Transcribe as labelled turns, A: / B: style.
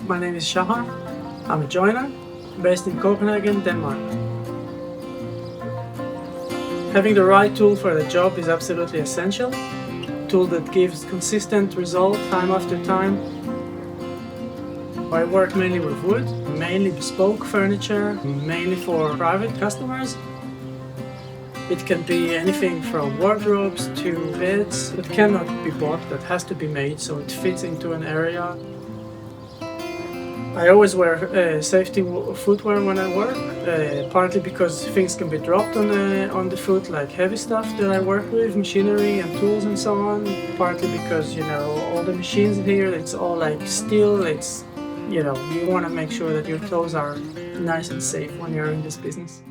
A: My name is Shahar. I'm a joiner based in Copenhagen, Denmark. Having the right tool for the job is absolutely essential. A tool that gives consistent result time after time. I work mainly with wood, mainly bespoke furniture, mainly for private customers. It can be anything from wardrobes to beds that cannot be bought, that has to be made so it fits into an area. I always wear safety footwear when I work, partly because things can be dropped on the foot, like heavy stuff that I work with, machinery and tools and so on. Partly because, you know, all the machines here, it's all like steel, you want to make sure that your toes are nice and safe when you're in this business.